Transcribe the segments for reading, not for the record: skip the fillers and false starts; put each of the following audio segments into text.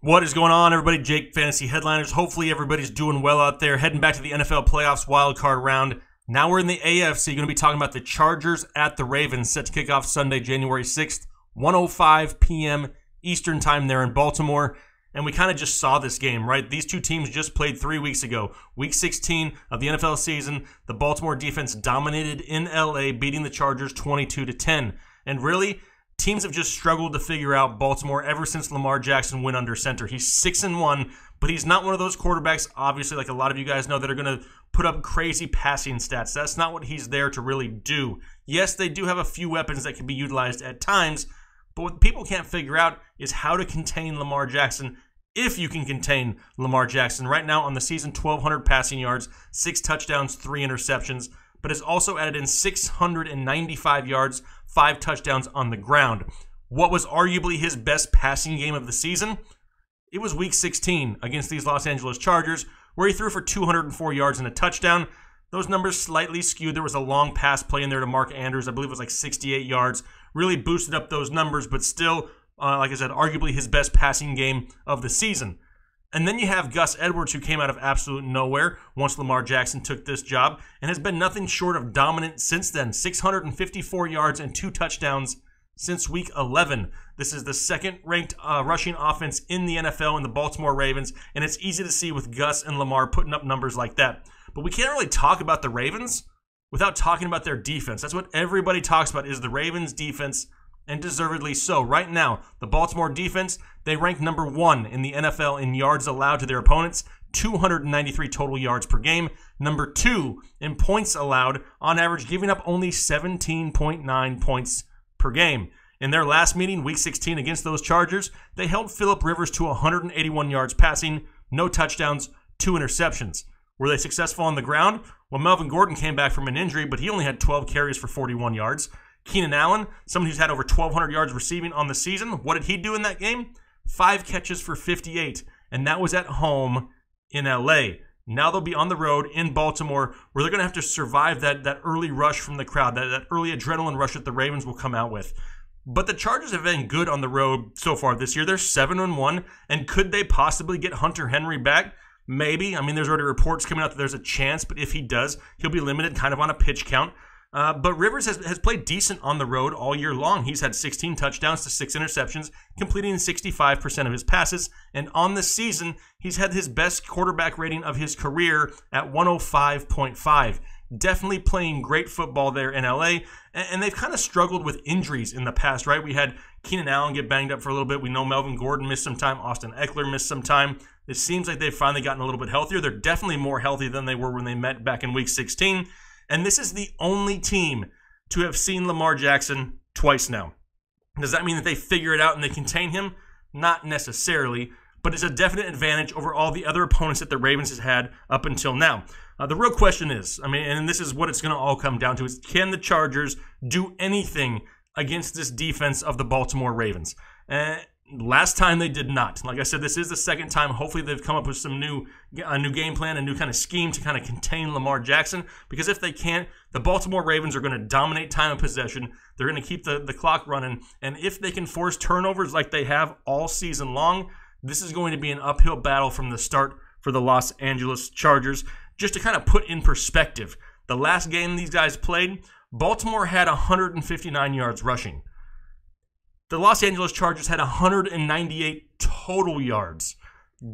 What is going on, everybody? Jake, Fantasy Headliners. Hopefully everybody's doing well out there. Heading back to the NFL playoffs wildcard round. Now we're in the AFC. Going to be talking about the Chargers at the Ravens, set to kick off Sunday, January 6th, 1:05 p.m. Eastern time there in Baltimore. And we kind of just saw this game, right? These two teams just played 3 weeks ago. Week 16 of the NFL season, the Baltimore defense dominated in LA, beating the Chargers 22-10. And really, teams have just struggled to figure out Baltimore ever since Lamar Jackson went under center. He's 6-1, but he's not one of those quarterbacks, obviously, like a lot of you guys know, that are going to put up crazy passing stats. That's not what he's there to really do. Yes, they do have a few weapons that can be utilized at times, but what people can't figure out is how to contain Lamar Jackson, if you can contain Lamar Jackson. Right now on the season, 1,200 passing yards, 6 touchdowns, 3 interceptions, but has also added in 695 yards, 5 touchdowns on the ground. What was arguably his best passing game of the season? It was Week 16 against these Los Angeles Chargers, where he threw for 204 yards and a touchdown. Those numbers slightly skewed. There was a long pass play in there to Mark Andrews. I believe it was like 68 yards. Really boosted up those numbers, but still, like I said, arguably his best passing game of the season. And then you have Gus Edwards, who came out of absolute nowhere once Lamar Jackson took this job, and has been nothing short of dominant since then. 654 yards and 2 touchdowns since Week 11. This is the second-ranked rushing offense in the NFL in the Baltimore Ravens, and it's easy to see with Gus and Lamar putting up numbers like that. But we can't really talk about the Ravens without talking about their defense. That's what everybody talks about, is the Ravens' defense, and deservedly so. Right now, the Baltimore defense, they rank number 1 in the NFL in yards allowed to their opponents, 293 total yards per game. Number 2 in points allowed, on average giving up only 17.9 points per game. In their last meeting, Week 16 against those Chargers, they held Phillip Rivers to 181 yards passing, no touchdowns, 2 interceptions. Were they successful on the ground? Well, Melvin Gordon came back from an injury, but he only had 12 carries for 41 yards. Keenan Allen, someone who's had over 1,200 yards receiving on the season, what did he do in that game? 5 catches for 58, and that was at home in LA. Now they'll be on the road in Baltimore, where they're going to have to survive that early rush from the crowd, that early adrenaline rush that the Ravens will come out with. But the Chargers have been good on the road so far this year. They're 7-1, and could they possibly get Hunter Henry back? Maybe. I mean, there's already reports coming out that there's a chance, but if he does, he'll be limited kind of on a pitch count. But Rivers has played decent on the road all year long. He's had 16 touchdowns to 6 interceptions, completing 65% of his passes. And on the season, he's had his best quarterback rating of his career at 105.5. Definitely playing great football there in LA. And they've kind of struggled with injuries in the past, right? We had Keenan Allen get banged up for a little bit. We know Melvin Gordon missed some time. Austin Eckler missed some time. It seems like they've finally gotten a little bit healthier. They're definitely more healthy than they were when they met back in Week 16. And this is the only team to have seen Lamar Jackson twice now. Does that mean that they figure it out and they contain him? Not necessarily, but it's a definite advantage over all the other opponents that the Ravens has had up until now. The real question is, and this is what it's going to all come down to, is can the Chargers do anything against this defense of the Baltimore Ravens? Last time they did not. Like I said, this is the second time. Hopefully they've come up with some new game plan, a new kind of scheme to kind of contain Lamar Jackson. Because if they can't, the Baltimore Ravens are going to dominate time of possession. They're going to keep the clock running. And if they can force turnovers like they have all season long, this is going to be an uphill battle from the start for the Los Angeles Chargers. Just to kind of put in perspective, the last game these guys played, Baltimore had 159 yards rushing. The Los Angeles Chargers had 198 total yards.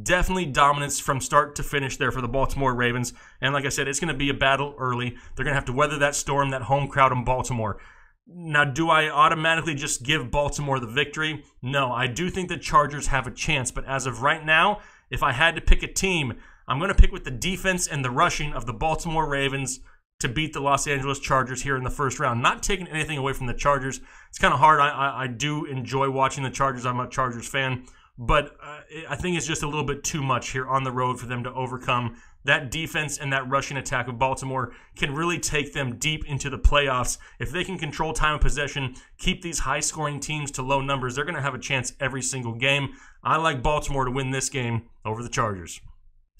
Definitely dominance from start to finish there for the Baltimore Ravens. And like I said, it's going to be a battle early. They're going to have to weather that storm, that home crowd in Baltimore. Now, do I automatically just give Baltimore the victory? No, I do think the Chargers have a chance. But as of right now, if I had to pick a team, I'm going to pick with the defense and the rushing of the Baltimore Ravens to beat the Los Angeles Chargers here in the first round. Not taking anything away from the Chargers. It's kind of hard. I do enjoy watching the Chargers. I'm a Chargers fan. But I think it's just a little bit too much here on the road for them to overcome. That defense and that rushing attack of Baltimore can really take them deep into the playoffs. If they can control time of possession, keep these high-scoring teams to low numbers, they're going to have a chance every single game. I like Baltimore to win this game over the Chargers.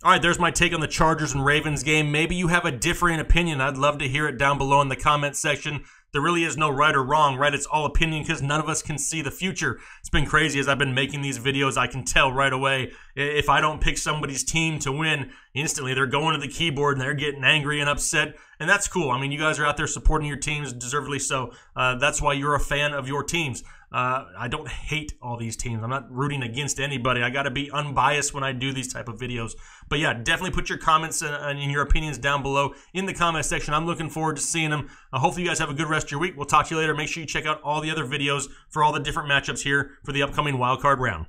All right, there's my take on the Chargers and Ravens game. Maybe you have a differing opinion. I'd love to hear it down below in the comments section. there really is no right or wrong, right? It's all opinion because none of us can see the future. It's been crazy as I've been making these videos. I can tell right away if I don't pick somebody's team to win, instantly they're going to the keyboard and they're getting angry and upset. And that's cool. I mean, you guys are out there supporting your teams, deservedly so. That's why you're a fan of your teams. I don't hate all these teams. I'm not rooting against anybody. I got to be unbiased when I do these type of videos. But yeah, definitely put your comments and your opinions down below in the comment section. I'm looking forward to seeing them. Hopefully you guys have a good rest of your week. We'll talk to you later. Make sure you check out all the other videos for all the different matchups here for the upcoming wildcard round.